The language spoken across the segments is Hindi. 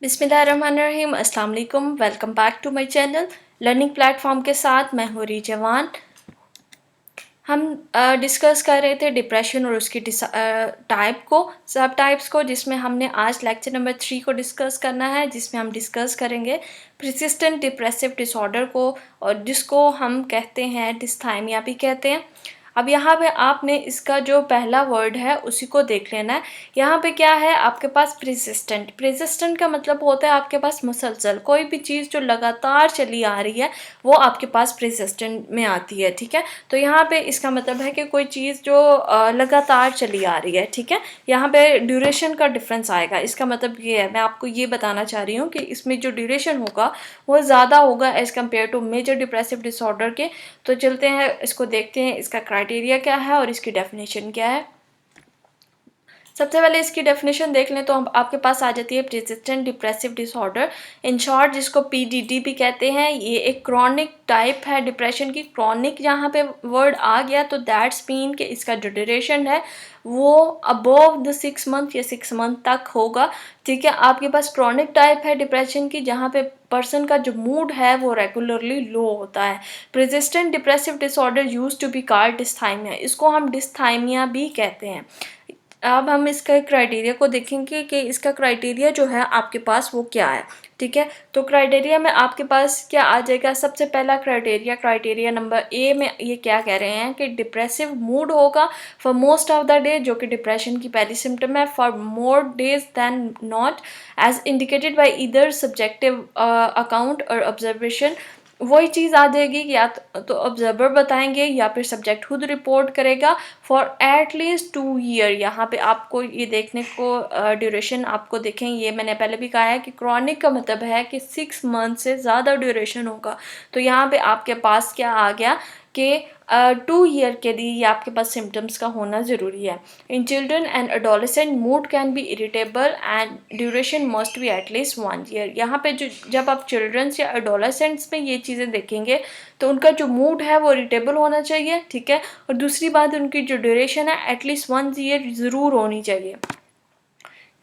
बिस्मिल्लाहिर्रहमानिर्रहीम। अस्सलाम वालेकुम। Welcome back to my channel learning platform के साथ मैं हूँ रिजवान। हम डिस्कस कर रहे थे डिप्रेशन और उसकी टाइप को, सब टाइप्स को, जिसमें हमने आज लेक्चर नंबर 3 को डिस्कस करना है, जिसमें हम डिस्कस करेंगे परसिस्टेंट डिप्रेसिव डिसऑर्डर को, और जिसको हम कहते हैं डिस्थाइमिया भी कहते हैं। अब यहाँ पे आपने इसका जो पहला वर्ड है उसी को देख लेना है। यहाँ पे क्या है आपके पास परसिस्टेंट। परसिस्टेंट का मतलब होता है आपके पास मुसलसल, कोई भी चीज़ जो लगातार चली आ रही है वो आपके पास परसिस्टेंट में आती है। ठीक है, तो यहाँ पे इसका मतलब है कि कोई चीज़ जो लगातार चली आ रही है। ठीक है, यहाँ पे ड्यूरेशन का डिफरेंस आएगा। इसका मतलब ये है, मैं आपको ये बताना चाह रही हूँ कि इसमें जो ड्यूरेशन होगा वो ज़्यादा होगा as compare to major depressive disorder के। तो चलते हैं इसको देखते हैं, इसका क्राइटेरिया क्या है और इसकी डेफिनेशन क्या है। सबसे पहले इसकी डेफिनेशन देख लें तो हम आपके पास आ जाती है persistent depressive disorder, in short जिसको पीडीडी भी कहते हैं। ये एक क्रॉनिक टाइप है डिप्रेशन की। क्रॉनिक यहाँ पे वर्ड आ गया तो दैट्स मीन कि इसका जो ड्यूरेशन है वो अबव द 6 मंथ या 6 मंथ तक होगा। ठीक है, आपके पास क्रॉनिक टाइप है डिप्रेशन की जहाँ पे पर्सन का जो मूड है वो रेगुलरली लो होता है। Persistent depressive disorder used to be called dysthymia, इसको हम डिस्थाइमिया भी कहते हैं। अब हम इसका क्राइटेरिया को देखेंगे कि इसका क्राइटेरिया जो है आपके पास वो क्या है। ठीक है, तो क्राइटेरिया में आपके पास क्या आ जाएगा। सबसे पहला क्राइटेरिया नंबर ए में ये क्या कह रहे हैं कि डिप्रेसिव मूड होगा for most of the day, जो कि डिप्रेशन की पहली सिम्टम है। For more days than not as indicated by either subjective account और ऑब्जर्वेशन। वही चीज़ आ जाएगी कि या तो ऑब्जर्वर बताएंगे या फिर सब्जेक्ट खुद रिपोर्ट करेगा फॉर एटलीस्ट 2 ईयर। यहाँ पे आपको ये देखने को ड्यूरेशन आपको देखें, ये मैंने पहले भी कहा है कि क्रॉनिक का मतलब है कि 6 मंथ से ज़्यादा ड्यूरेशन होगा। तो यहाँ पे आपके पास क्या आ गया कि 2 ईयर के लिए ये आपके पास सिम्टम्स का होना ज़रूरी है। In children and adolescent mood can be irritable and duration must be at least 1 year. यहाँ पे जब आप चिल्ड्रंस या एडोलेसेंट्स में ये चीज़ें देखेंगे तो उनका जो मूड है वो इरिटेबल होना चाहिए। ठीक है, और दूसरी बात उनकी जो ड्यूरेशन है एटलीस्ट 1 ईयर ज़रूर होनी चाहिए।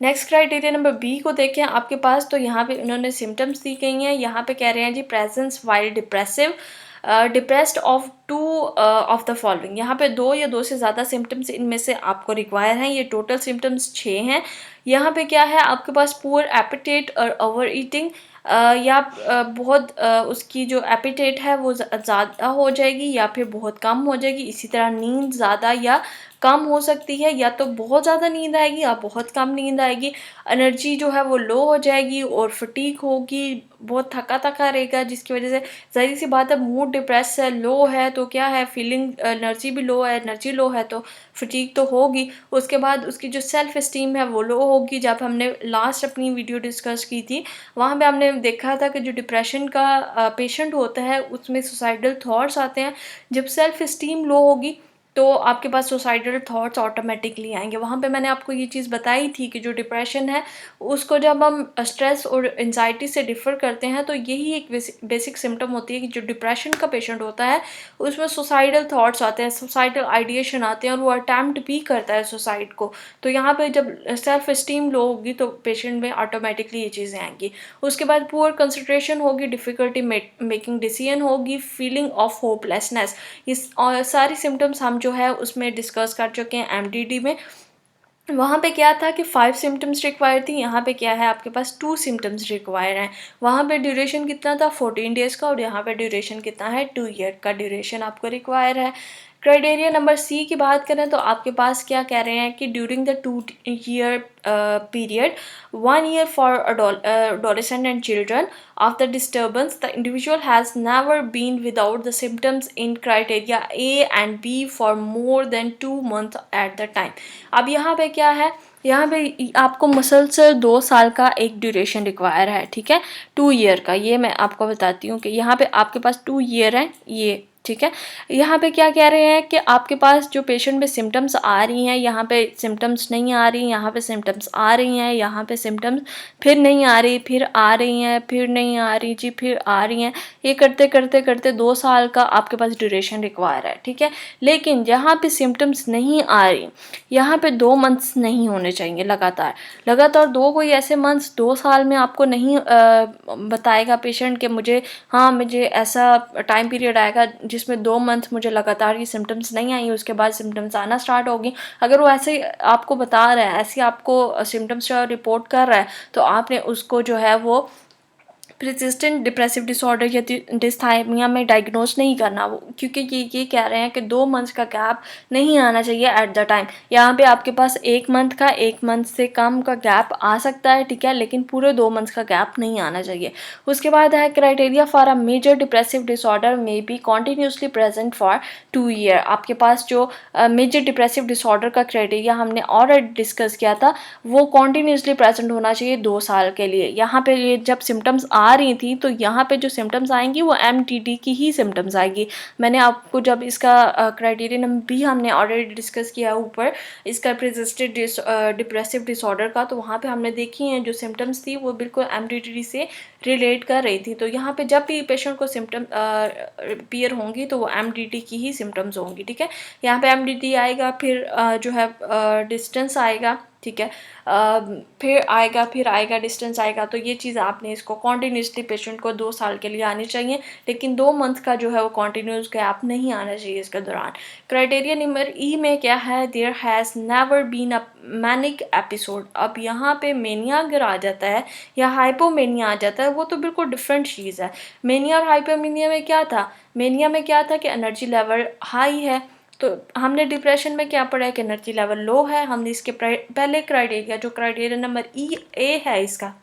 नेक्स्ट क्राइटेरिया नंबर बी को देखें आपके पास, तो यहाँ पे उन्होंने सिम्टम्स दी गई हैं। यहाँ पे कह रहे हैं जी presence while depressive depressed of 2 of the following. यहाँ पे 2 या 2 से ज़्यादा सिम्टम्स इनमें से आपको रिक्वायर हैं। ये टोटल सिम्टम्स 6 हैं। यहाँ पे क्या है आपके पास पुअर एपिटेट और ओवर ईटिंग, या बहुत उसकी जो एपिटेट है वो ज़्यादा हो जाएगी या फिर बहुत कम हो जाएगी। इसी तरह नींद ज़्यादा या कम हो सकती है, या तो बहुत ज़्यादा नींद आएगी या बहुत कम नींद आएगी। एनर्जी जो है वो लो हो जाएगी और फटीग होगी, बहुत थका थका रहेगा, जिसकी वजह से ज़ाहिर सी बात है मूड डिप्रेस है, लो है तो क्या है फीलिंग, एनर्जी भी लो है, एनर्जी लो है तो फटीग तो होगी। उसके बाद उसकी जो सेल्फ इस्टीम है वो लो होगी। जब हमने लास्ट अपनी वीडियो डिस्कस की थी वहाँ पे हमने देखा था कि जो डिप्रेशन का पेशेंट होता है उसमें सुसाइडल थॉट्स आते हैं। जब सेल्फ इस्टीम लो होगी तो आपके पास सुसाइडल थॉट्स ऑटोमेटिकली आएंगे। वहाँ पे मैंने आपको ये चीज़ बताई थी कि जो डिप्रेशन है उसको जब हम स्ट्रेस और एंजाइटी से डिफ़र करते हैं तो यही एक बेसिक सिम्टम होती है कि जो डिप्रेशन का पेशेंट होता है उसमें सुसाइडल थॉट्स आते हैं, सुसाइडल आइडिएशन आते हैं और वो अटैम्प्ट भी करता है सुसाइड को। तो यहाँ पे जब सेल्फ इस्टीम लो होगी तो पेशेंट में ऑटोमेटिकली ये चीज़ें आएंगी। उसके बाद पुअर कंसंट्रेशन होगी, डिफ़िकल्टी मेकिंग डिसीजन होगी, फीलिंग ऑफ होपलेसनेस। ये सारी सिम्टम्स हम जो है उसमें डिस्कस कर चुके हैं एमडीडी में। वहाँ पे क्या था कि 5 सिम्टम्स रिक्वायर थी, यहाँ पे क्या है आपके पास 2 सिम्टम्स रिक्वायर हैं। वहाँ पे ड्यूरेशन कितना था 14 डेज़ का, और यहाँ पे ड्यूरेशन कितना है 2 ईयर का ड्यूरेशन आपको रिक्वायर है। क्राइटेरिया नंबर सी की बात करें तो आपके पास क्या कह रहे हैं कि during the 2 year period 1 year for adolescent and children of the disturbance, the individual has never been without the symptoms in criteria A and B for more than 2 months at the time। अब यहाँ पे क्या है, यहाँ पे आपको मुसलसल 2 साल का एक ड्यूरेशन रिक्वायर है। ठीक है, 2 ईयर का, ये मैं आपको बताती हूँ कि यहाँ पे आपके पास 2 ईयर है, ये ठीक है। यहाँ पे क्या कह रहे हैं कि आपके पास जो पेशेंट में सिम्टम्स आ रही हैं, यहाँ पे सिम्टम्स नहीं आ रही, यहाँ पे सिम्टम्स आ रही हैं, यहाँ पे सिम्टम्स फिर नहीं आ रही, फिर आ रही हैं, फिर नहीं आ रही जी, फिर आ रही हैं। ये करते करते करते 2 साल का आपके पास ड्यूरेशन रिक्वायर है, ठीक है। लेकिन जहाँ पे सिम्टम्स नहीं आ रही, यहाँ पे 2 मंथ्स नहीं होने चाहिए लगातार। लगातार 2 कोई ऐसे मंथ्स 2 साल में आपको नहीं बताएगा पेशेंट कि मुझे ऐसा टाइम पीरियड आएगा जिसमें 2 मंथ मुझे लगातार ये सिम्टम्स नहीं आई, उसके बाद सिम्टम्स आना स्टार्ट होगी। अगर वो ऐसे आपको बता रहा है, ऐसे आपको सिम्टम्स जो रिपोर्ट कर रहा है, तो आपने उसको जो है वो प्रेसिस्टेंट डिप्रेसिव डिसऑर्डर या डिस्थाइमिया में डायग्नोज नहीं करना, वो क्योंकि ये कह रहे हैं कि 2 मंथ्स का गैप नहीं आना चाहिए एट द टाइम। यहाँ पे आपके पास 1 मंथ से कम का गैप आ सकता है, ठीक है, लेकिन पूरे 2 मंथ्स का गैप नहीं आना चाहिए। उसके बाद है criteria for a major depressive disorder may be continuously present for 2 year. आपके पास जो मेजर डिप्रेसिव डिसऑर्डर का क्राइटेरिया हमने ऑलरेडी डिस्कस किया था, वो कॉन्टीन्यूसली प्रेजेंट होना चाहिए 2 साल के लिए। यहाँ पे ये जब सिम्टम्स आ रही थी, तो यहाँ पे जो सिम्टम्स आएंगी वो MDD की ही सिम्टम्स आएगी। मैंने आपको जब इसका क्राइटेरिया नंबर भी हमने ऑलरेडी डिस्कस किया ऊपर, इसका प्रेसिस्टेंट डिप्रेसिव डिसऑर्डर का, तो वहाँ पे हमने देखी हैं जो सिम्टम्स थी वो बिल्कुल MDD से रिलेट कर रही थी। तो यहाँ पे जब भी पेशेंट को सिम्टम अपीयर होंगी तो वो MDD की ही सिम्टम्स होंगी, ठीक है। यहाँ पे MDD आएगा, फिर जो है डिस्टेंस आएगा, ठीक है, फिर आएगा डिस्टेंस आएगा। तो ये चीज़ आपने इसको कॉन्टीन्यूसली पेशेंट को 2 साल के लिए आनी चाहिए, लेकिन 2 मंथ का जो है वो कॉन्टीन्यूस गैप नहीं आना चाहिए इसके दौरान। क्राइटेरिया नंबर ई में क्या है, there has never been a manic episode. अब यहाँ पे मेनिया अगर आ जाता है या हाइपोमेनिया आ जाता है, वो तो बिल्कुल डिफरेंट चीज़ है। मेनिया और हाइपोमेनिया में क्या था, मेनिया में क्या था कि एनर्जी लेवल हाई है, तो हमने डिप्रेशन में क्या पढ़ा है कि एनर्जी लेवल लो है। हमने इसके पहले क्राइटेरिया, जो क्राइटेरिया नंबर ए है इसका,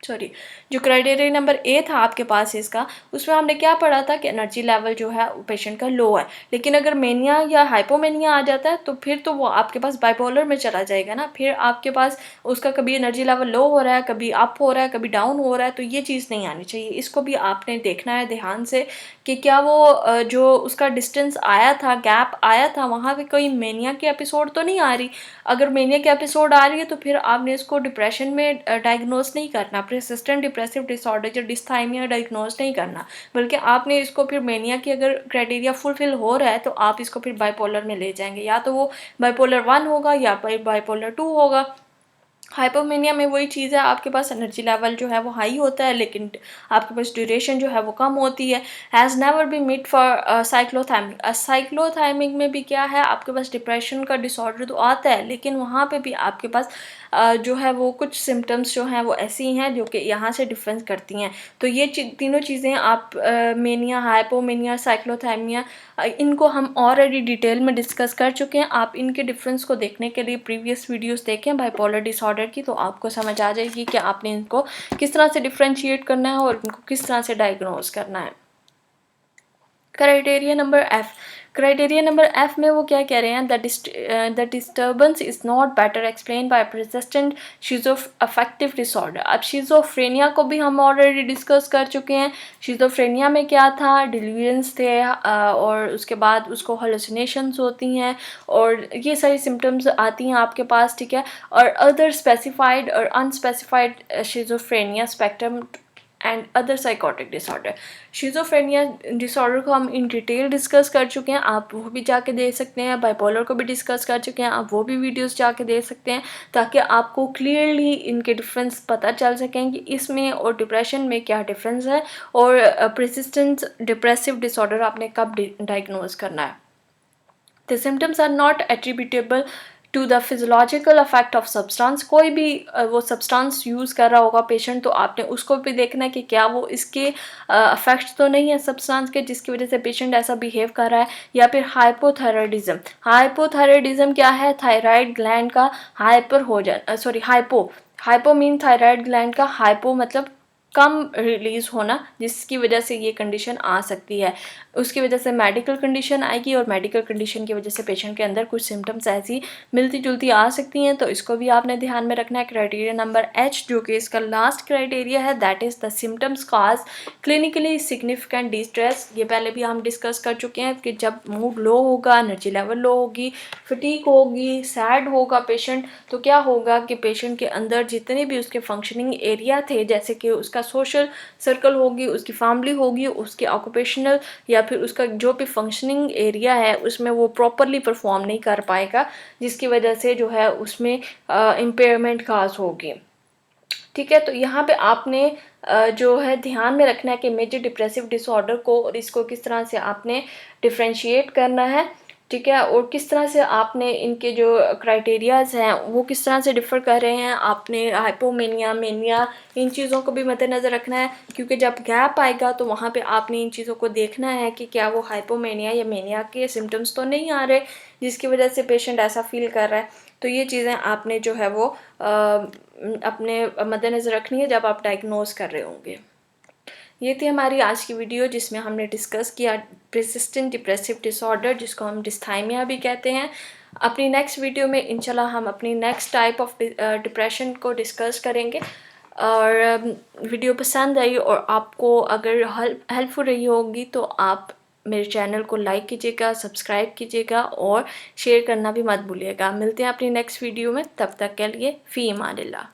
सॉरी, जो क्राइटेरिया नंबर ए था आपके पास इसका, उसमें हमने क्या पढ़ा था कि एनर्जी लेवल जो है पेशेंट का लो है। लेकिन अगर मेनिया या हाइपोमेनिया आ जाता है, तो फिर तो वो आपके पास बाइपोलर में चला जाएगा ना। फिर आपके पास उसका कभी एनर्जी लेवल लो हो रहा है, कभी अप हो रहा है, कभी डाउन हो रहा है, तो ये चीज़ नहीं आनी चाहिए। इसको भी आपने देखना है ध्यान से कि क्या वो जो उसका डिस्टेंस आया था, गैप आया था, वहाँ पे कोई मेनिया की एपिसोड तो नहीं आ रही। अगर मेनिया की एपिसोड आ रही है, तो फिर आपने इसको डिप्रेशन में डायग्नोज नहीं करना, प्रेसिस्टेंट डिप्रेसिव डिसऑर्डर या डिस्थाइमिया डायग्नोज नहीं करना, बल्कि आपने इसको फिर मेनिया की अगर क्राइटेरिया फुलफिल हो रहा है, तो आप इसको फिर बाइपोलर में ले जाएंगे। या तो वो बाइपोलर 1 होगा या फिर बाइपोलर 2 होगा। हाइपोमेनिया में वही चीज़ है, आपके पास एनर्जी लेवल जो है वो हाई होता है, लेकिन आपके पास ड्यूरेशन जो है वो कम होती है। Has never be met for cyclothymic. Cyclothymic में भी क्या है, आपके पास डिप्रेशन का डिसऑर्डर तो आता है, लेकिन वहाँ पे भी आपके पास जो है वो कुछ सिम्टम्स जो हैं वो ऐसी हैं जो कि यहाँ से डिफरेंस करती हैं। तो ये तीनों चीज़ें आप मेनिया, हाइपोमेनिया, साइक्लोथाइमिया, इनको हम ऑलरेडी डिटेल में डिस्कस कर चुके हैं। आप इनके डिफरेंस को देखने के लिए प्रीवियस वीडियोस देखें बाइपोलर डिसऑर्डर की, तो आपको समझ आ जाएगी कि आपने इनको किस तरह से डिफ्रेंशिएट करना है और इनको किस तरह से डायग्नोज करना है। Criteria number F. Criteria number F में वो क्या कह रहे हैं, the disturbance is not better explain by presistent schizoaffective disorder. अब शिज़ोफ्रेनिया को भी हम ऑलरेडी डिस्कस कर चुके हैं। शिज़ोफ्रेनिया में क्या था, डिलीरियंस थे, और उसके बाद उसको हेलुसिनेशंस होती हैं और ये सारी सिम्टम्स आती हैं आपके पास, ठीक है। और अदर स्पेसिफाइड और unspecified schizophrenia spectrum and other psychotic disorder. Schizophrenia disorder को हम इन डिटेल डिस्कस कर चुके हैं, आप वो भी जाके देख सकते हैं। बाइपोलर को भी डिस्कस कर चुके हैं, आप वो भी वीडियोस जाके देख सकते हैं, ताकि आपको क्लियरली इनके डिफरेंस पता चल सकें कि इसमें और डिप्रेशन में क्या डिफरेंस है, और प्रेसिस्टेंट डिप्रेसिव डिसऑर्डर आपने कब डायग्नोज करना है। The symptoms are not attributable to the physiological effect of substance। कोई भी वो सब्सटेंस यूज़ कर रहा होगा पेशेंट, तो आपने उसको भी देखना है कि क्या वो इसके इफेक्ट्स तो नहीं है सब्सटेंस के जिसकी वजह से पेशेंट ऐसा बिहेव कर रहा है। या फिर हाइपोथायराइडिज्म। हाइपोथायराइडिज्म क्या है, थायराइड ग्लैंड का हाइपर हो जाना, sorry hypo mean thyroid gland का, हाइपो मतलब कम रिलीज़ होना, जिसकी वजह से ये कंडीशन आ सकती है। उसकी वजह से मेडिकल कंडीशन आएगी और मेडिकल कंडीशन की वजह से पेशेंट के अंदर कुछ सिम्टम्स ऐसी मिलती-जुलती आ सकती हैं, तो इसको भी आपने ध्यान में रखना है। क्राइटेरिया नंबर एच, जो कि इसका लास्ट क्राइटेरिया है, that is the symptoms cause clinically significant distress. ये पहले भी हम डिस्कस कर चुके हैं कि जब मूड लो होगा, एनर्जी लेवल लो होगी, फटीग होगी, सैड होगा पेशेंट, तो क्या होगा कि पेशेंट के अंदर जितने भी उसके फंक्शनिंग एरिया थे, जैसे कि उसका सोशल सर्कल होगी, उसकी फैमिली होगी, उसके ऑक्यूपेशनल या फिर उसका जो भी फंक्शनिंग एरिया है, उसमें वो प्रॉपरली परफॉर्म नहीं कर पाएगा, जिसकी वजह से जो है उसमें इम्पेयरमेंट काज होगी। ठीक है, तो यहाँ पे आपने जो है ध्यान में रखना है कि मेजर डिप्रेसिव डिसऑर्डर को और इसको किस तरह से आपने डिफरेंशिएट करना है। ठीक है, और किस तरह से आपने इनके जो क्राइटेरियाज़ हैं वो किस तरह से डिफ़र कर रहे हैं। आपने हाइपोमेनिया, मेनिया, इन चीज़ों को भी मद्देनज़र रखना है, क्योंकि जब गैप आएगा तो वहाँ पे आपने इन चीज़ों को देखना है कि क्या वो हाइपोमेनिया या मेनिया के सिम्टम्स तो नहीं आ रहे, जिसकी वजह से पेशेंट ऐसा फ़ील कर रहा है। तो ये चीज़ें आपने जो है वो अपने मद्देनज़र रखनी है जब आप डायग्नोज कर रहे होंगे। ये थी हमारी आज की वीडियो, जिसमें हमने डिस्कस किया परसिस्टेंट डिप्रेसिव डिसऑर्डर, जिसको हम डिस्थाइमिया भी कहते हैं। अपनी नेक्स्ट वीडियो में इंशाल्लाह हम अपनी नेक्स्ट टाइप ऑफ डिप्रेशन को डिस्कस करेंगे। और वीडियो पसंद आई और आपको अगर हेल्पफुल रही होगी तो आप मेरे चैनल को लाइक कीजिएगा, सब्सक्राइब कीजिएगा और शेयर करना भी मत भूलिएगा। मिलते हैं अपनी नेक्स्ट वीडियो में, तब तक के लिए फ़ी अमानिल्लाह।